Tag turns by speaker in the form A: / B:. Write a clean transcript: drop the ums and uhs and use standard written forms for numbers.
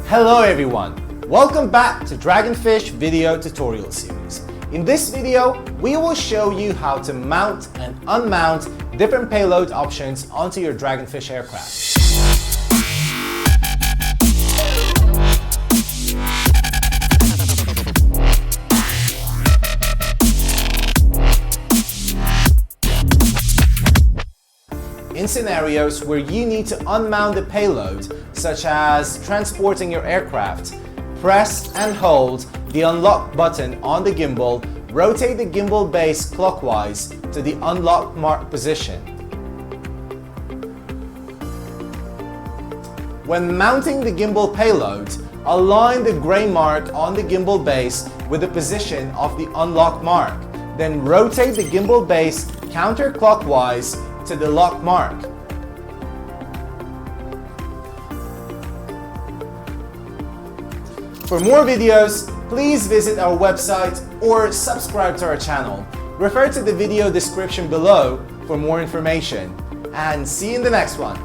A: Hello everyone! Welcome back to Dragonfish video tutorial series. In this video, we will show you how to mount and unmount different payload options onto your Dragonfish aircraft. In scenarios where you need to unmount the payload, such as transporting your aircraft, press and hold the unlock button on the gimbal, rotate the gimbal base clockwise to the unlock mark position. When mounting the gimbal payload, align the gray mark on the gimbal base with the position of the unlock mark, then rotate the gimbal base counterclockwise to the lock mark. For more videos, please visit our website or subscribe to our channel. Refer to the video description below for more information. And see you in the next one.